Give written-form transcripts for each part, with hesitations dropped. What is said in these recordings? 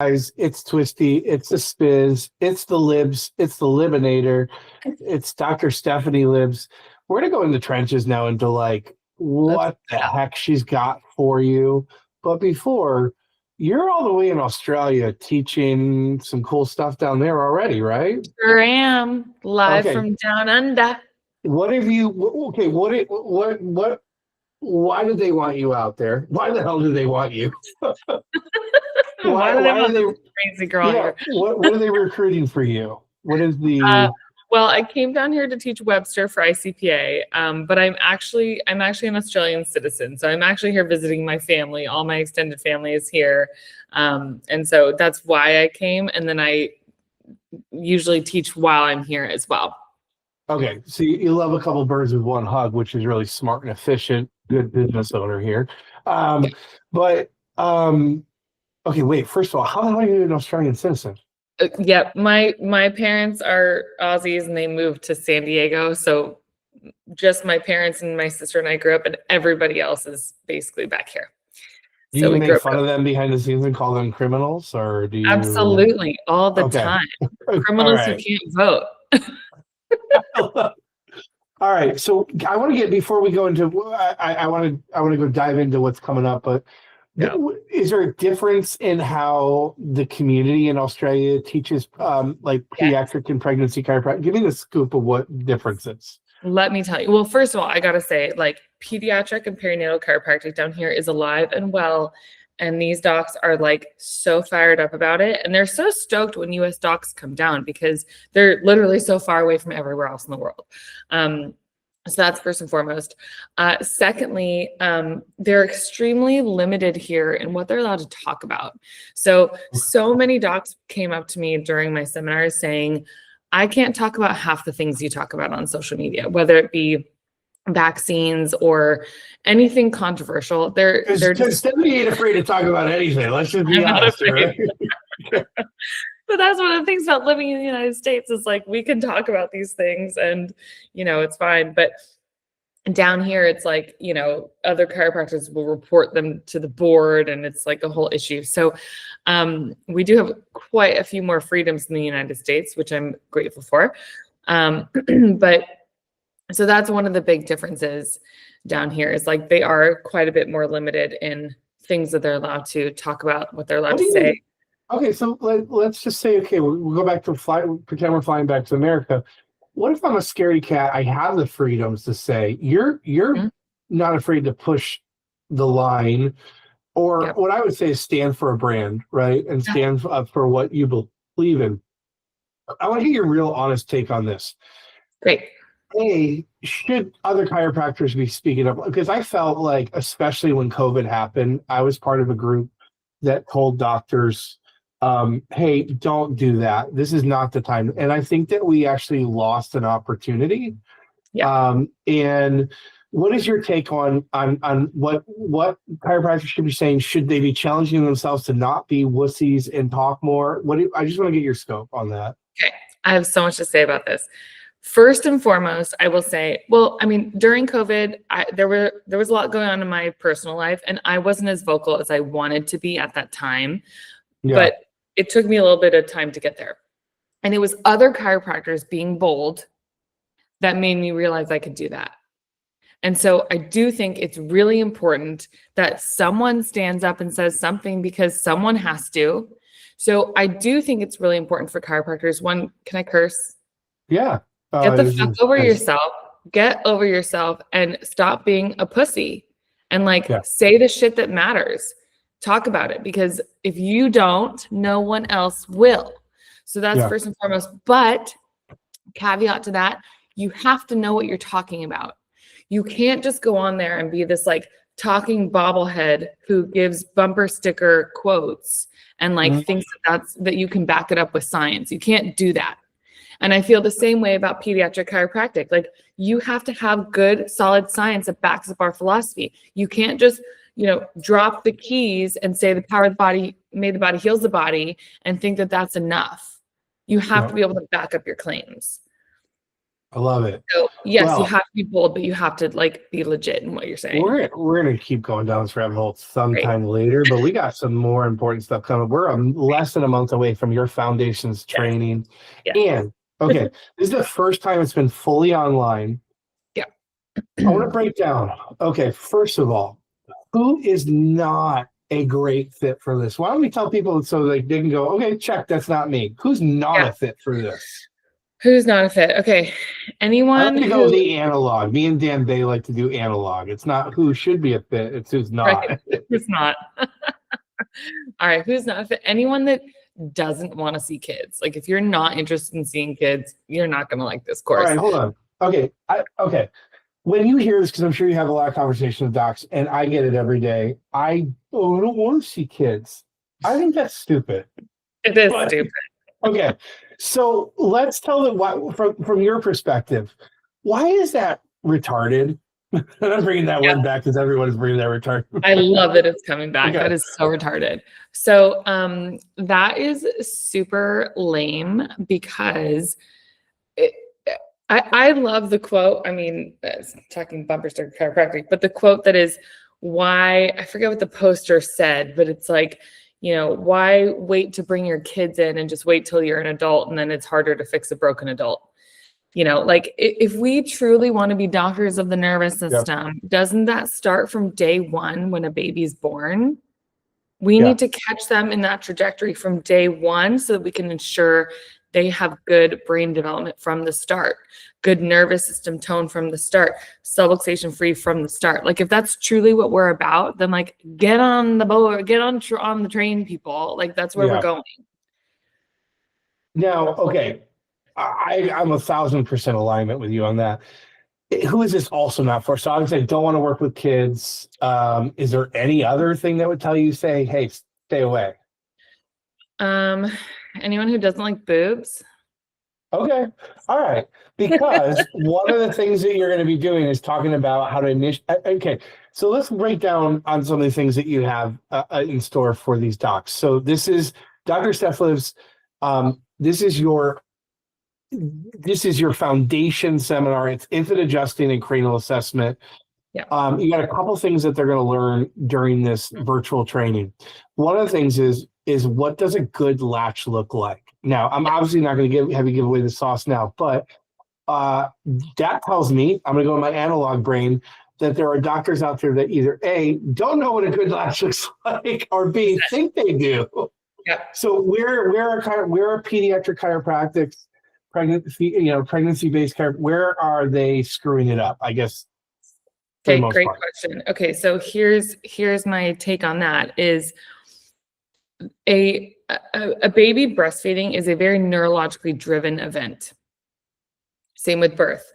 Guys, it's Twisty, it's the Spiz, it's the Libs, it's the Libinator, it's Dr. Stephanie Libs. We're gonna go in the trenches now into like Let's what the heck she's got for you. But before, you're all the way in Australia teaching some cool stuff down there already, right? sure am live Okay. from down under. What have you okay, why did they want you out there? Why the hell do they want you? Why do they Why are want they this crazy girl yeah, here? what are they recruiting for you? What is Uh, the well, I came down here to teach Webster for ICPA, but I'm actually an Australian citizen, so I'm actually here visiting my family. All my extended family is here, and so that's why I came. And then I usually teach while I'm here as well. Okay, so you love a couple birds with one hug, which is really smart and efficient. Good business owner here. Yeah. But okay, wait. First of all, how the hell are you an Australian citizen? Yep, my parents are Aussies and they moved to San Diego, so just my parents and my sister and I grew up, and everybody else is basically back here. Do So you we grew make up fun of them behind the scenes and call them criminals, or do you? absolutely all the Okay, time. all Criminals who right, can't vote. all right. So I want to get before we go into. I want to go dive into what's coming up, but Yeah. is there a difference in how the community in Australia teaches like Yes. pediatric and pregnancy chiropractic? Give me the scoop of what differences. Let me tell you. Well, first of all, I gotta say, like, pediatric and perinatal chiropractic down here is alive and well. And these docs are like so fired up about it. And they're so stoked when US docs come down because they're literally so far away from everywhere else in the world. So that's first and foremost. Secondly, they're extremely limited here in what they're allowed to talk about. So many docs came up to me during my seminars saying, I can't talk about half the things you talk about on social media, whether it be vaccines or anything controversial. They're Because just, Stephanie ain't afraid to talk about anything. Let's just be I'm not honest here, afraid. right? But that's one of the things about living in the United States is like we can talk about these things and it's fine. But down here, it's like, other chiropractors will report them to the board and it's like a whole issue. So we do have quite a few more freedoms in the United States, which I'm grateful for. But so that's one of the big differences down here is like they are quite a bit more limited in things that they're allowed to talk about, what they're allowed to say. Okay, so let's just say, okay, we'll go back to pretend we're flying back to America. What if I'm a scaredy cat? I have the freedoms to say you're Mhm. not afraid to push the line, or Yep. what I would say is stand for a brand, right, and stand up for what you believe in. I want to hear your real honest take on this. Great. A, should other chiropractors be speaking up? Because I felt like, especially when COVID happened, I was part of a group that told doctors, hey, don't do that. This is not the time. And I think that we actually lost an opportunity. Yeah. And what is your take on what chiropractors should be saying? Should they be challenging themselves to not be wussies and talk more? I just want to get your scope on that. Okay. I have so much to say about this. First and foremost, I will say, well, I mean, during COVID, there was a lot going on in my personal life, and I wasn't as vocal as I wanted to be at that time. Yeah. But it took me a little bit of time to get there. And it was other chiropractors being bold that made me realize I could do that. And so I do think it's really important that someone stands up and says something because someone has to. So I do think it's really important for chiropractors. One, can I curse? Yeah. Get the fuck over yourself. Get over yourself and stop being a pussy and Yeah. say the shit that matters. Talk about it because if you don't, no one else will. So that's first and foremost. But caveat to that, you have to know what you're talking about. You can't just go on there and be this talking bobblehead who gives bumper sticker quotes and thinks that you can back it up with science. You can't do that. And I feel the same way about pediatric chiropractic. You have to have good, solid science that backs up our philosophy. You can't just, drop the keys and say the power of the body made the body heals the body and think that that's enough. You have to be able to back up your claims. I love it. So yes, you Well, have to be bold, but you have to like be legit in what you're saying. we're gonna keep going down this rabbit hole Right. sometime later, but we got some more important stuff coming. We're less than a month away from your foundations Yes. training, Yes. and okay, this is the first time it's been fully online. Yeah. I want to break down. Okay, first of all, who is not a great fit for this? Why don't we tell people so they can go, okay, check, that's not me. Who's not Yeah. a fit for this? Who's not a fit? Okay. I like Anyone to go with who the analog. Me and Dan Bay like to do analog. It's not who should be a fit, it's who's right, not. who's not. All right, who's not a fit? Anyone that doesn't want to see kids. Like if you're not interested in seeing kids, you're not gonna like this All course. right, hold on. Okay. Okay. When you hear this, because I'm sure you have a lot of conversation with docs, and I get it every day. I don't want to see kids. I think that's stupid. It is But- stupid. Okay, so let's tell them why, from your perspective, why is that retarded? And I'm bringing that Yeah. word back because everyone is bringing that retarded. I love that it's coming back. Okay. That is so retarded. So that is super lame because I love the quote. I mean, talking bumper sticker chiropractic, but the quote that is why, I forget what the poster said, but it's like, you know, why wait to bring your kids in and just wait till you're an adult and then it's harder to fix a broken adult. You know, like if we truly want to be doctors of the nervous system, doesn't that start from day one when a baby's born? We need to catch them in that trajectory from day one so that we can ensure they have good brain development from the start, good nervous system tone from the start, subluxation free from the start. Like if that's truly what we're about, then like get on the boat, get on the train, people. Like that's where we're going. Now, okay, I'm 1,000% alignment with you on that. Who is this also not for? So obviously, I don't want to work with kids. Is there any other thing that would tell you, say, hey, stay away? Anyone who doesn't like boobs. Okay, all right. Because one of the things that you're going to be doing is talking about how to initiate. Okay, so let's break down on some of the things that you have in store for these docs. So this is Dr. Stefliv's. This is your foundation seminar. It's infant adjusting and cranial assessment. Yeah. You got a couple things that they're going to learn during this virtual training. One of the things is what does a good latch look like? Now, I'm obviously not going to have you give away the sauce now, but that tells me, I'm going to go in my analog brain, that there are doctors out there that either A, don't know what a good latch looks like, or B, think they do. Yeah. So we're a pediatric chiropractics, pregnancy-based care. Where are they screwing it up? I guess. Okay, great question. Okay, so here's my take on that is a baby breastfeeding is a very neurologically driven event. Same with birth.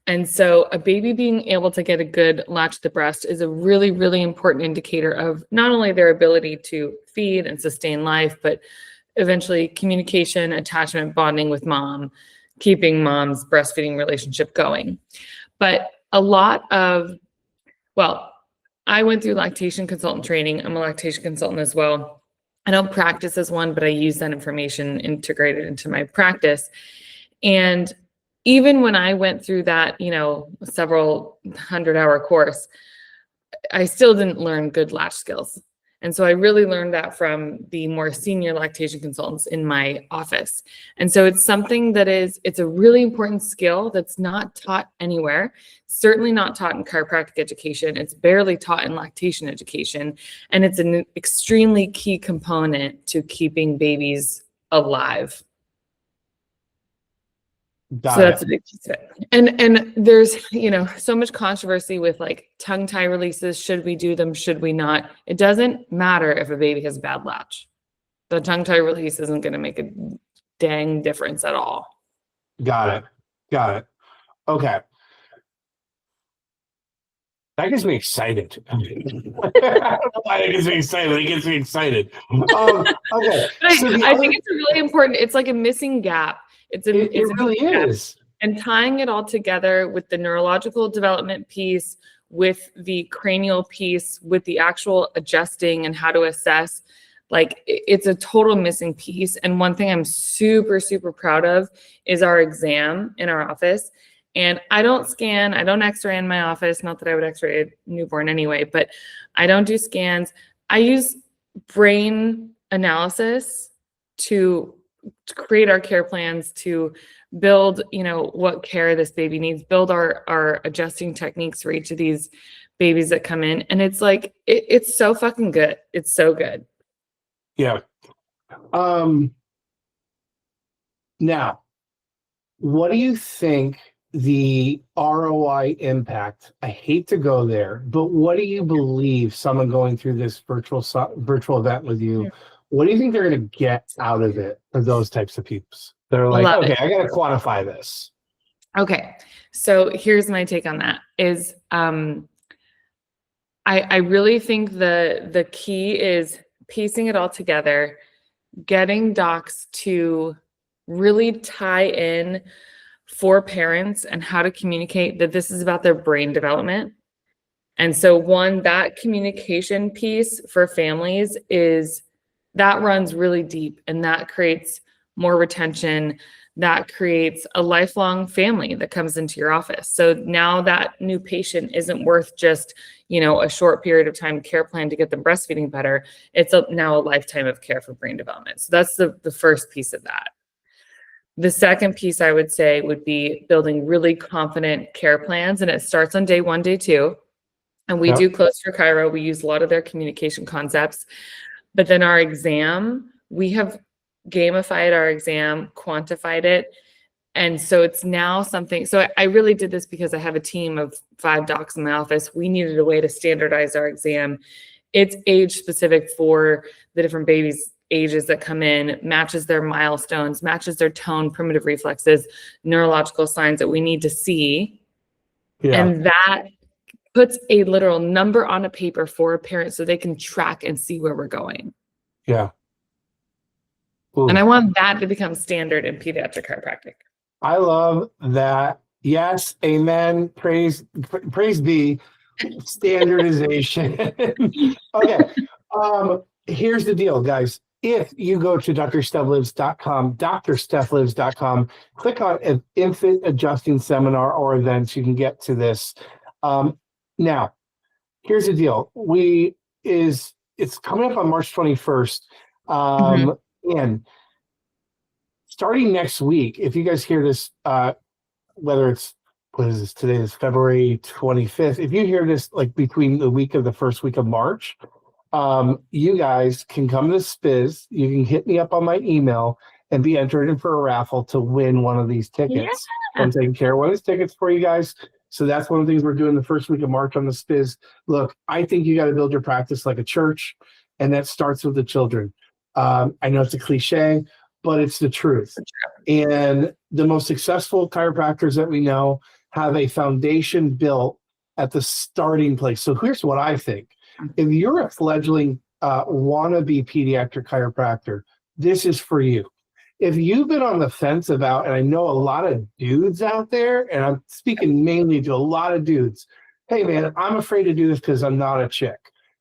And so a baby being able to get a good latch to the breast is a really, really important indicator of not only their ability to feed and sustain life, but eventually communication, attachment, bonding with mom, keeping mom's breastfeeding relationship going. But a lot of, well, I went through lactation consultant training. I'm a lactation consultant as well. I don't practice as one, but I use that information integrated into my practice. And even when I went through that, several 100-hour course, I still didn't learn good latch skills. And so I really learned that from the more senior lactation consultants in my office. And so it's something that it's a really important skill that's not taught anywhere, certainly not taught in chiropractic education. It's barely taught in lactation education. And it's an extremely key component to keeping babies alive. That's a big piece of it. And there's, so much controversy with like tongue tie releases. Should we do them? Should we not? It doesn't matter if a baby has bad latch. The tongue tie release isn't going to make a dang difference at all. Got it. Okay. That gets me excited. I don't know why that gets me excited. It gets me excited. Okay. I think it's a really important, it's like a missing gap. It really is. And tying it all together with the neurological development piece, with the cranial piece, with the actual adjusting and how to assess, like it's a total missing piece. And one thing I'm super, super proud of is our exam in our office. And I don't scan, I don't x-ray in my office. Not that I would x-ray a newborn anyway, but I don't do scans. I use brain analysis to create our care plans, to build, what care this baby needs, build our adjusting techniques for each of these babies that come in. And it's like, it's so fucking good. It's so good. Yeah. Now, what do you think the ROI impact? I hate to go there, but what do you believe someone going through this virtual event with you? What do you think they're going to get out of it for those types of people? They're like, okay, I got to quantify this. Okay, so here's my take on that. Is I really think the key is piecing it all together, getting docs to really tie in for parents and how to communicate that this is about their brain development. And so that communication piece for families that runs really deep, and that creates more retention. That creates a lifelong family that comes into your office. So now that new patient isn't worth just, a short period of time care plan to get them breastfeeding better. It's now a lifetime of care for brain development. So that's the first piece of that. The second piece I would say would be building really confident care plans. And it starts on day 1, day 2. And we do close for Chiro. We use a lot of their communication concepts. But then our exam, we have gamified our exam, quantified it. And so it's now something. So I really did this because I have a team of 5 docs in my office. We needed a way to standardize our exam. It's age specific for the different babies' ages that come in, matches their milestones, matches their tone, primitive reflexes, neurological signs that we need to see. Yeah. And that puts a literal number on a paper for a parent so they can track and see where we're going. Yeah. Ooh. And I want that to become standard in pediatric chiropractic. I love that. Yes. Amen. Praise be. Standardization. Okay. Here's the deal, guys. If you go to drstephlibs.com, drstephlibs.com, click on infant adjusting seminar or events, you can get to this. Now, here's the deal. It's coming up on March 21st. And starting next week, if you guys hear this, whether it's, what is this, today is February 25th. If you hear this like between the first week of March, you guys can come to Spiz. You can hit me up on my email and be entered in for a raffle to win one of these tickets. Yeah. I'm taking care of one of these tickets for you guys. So that's one of the things we're doing the first week of March on the Spiz. Look, I think you got to build your practice like a church, and that starts with the children. I know it's a cliche, but it's the truth. And the most successful chiropractors that we know have a foundation built at the starting place. So here's what I think. If you're a fledgling wannabe pediatric chiropractor, this is for you. If you've been on the fence about, and I know a lot of dudes out there, and I'm speaking mainly to a lot of dudes, hey man, I'm afraid to do this because I'm not a chick.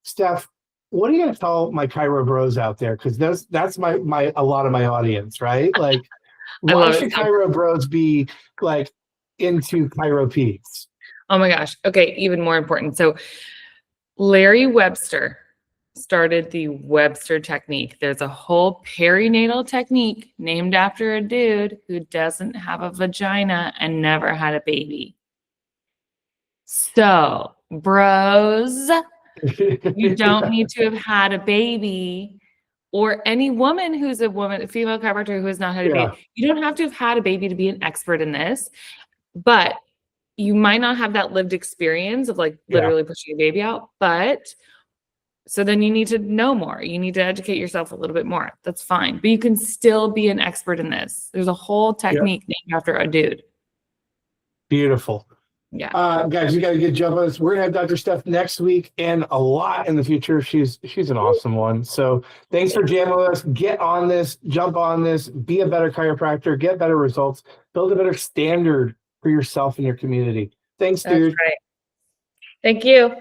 Steph, what are you gonna tell my chiro bros out there? Because that's my a lot of my audience, right? Like, why should chiro bros be like into chiropeds? Oh my gosh. Okay, even more important. So Larry Webster started the Webster technique. There's a whole perinatal technique named after a dude who doesn't have a vagina and never had a baby. So, bros, you don't need to have had a baby, or any woman who's a female chiropractor who has not had a baby. You don't have to have had a baby to be an expert in this, but you might not have that lived experience of like literally pushing a baby out, but so then you need to know more. You need to educate yourself a little bit more. That's fine. But you can still be an expert in this. There's a whole technique named after a dude. Beautiful. Yeah. Guys, you got to get jump on this. We're going to have Dr. Steph next week and a lot in the future. She's an awesome one. So thanks for jamming with us. Get on this, jump on this, be a better chiropractor, get better results, build a better standard for yourself and your community. Thanks, dude. That's right. Thank you.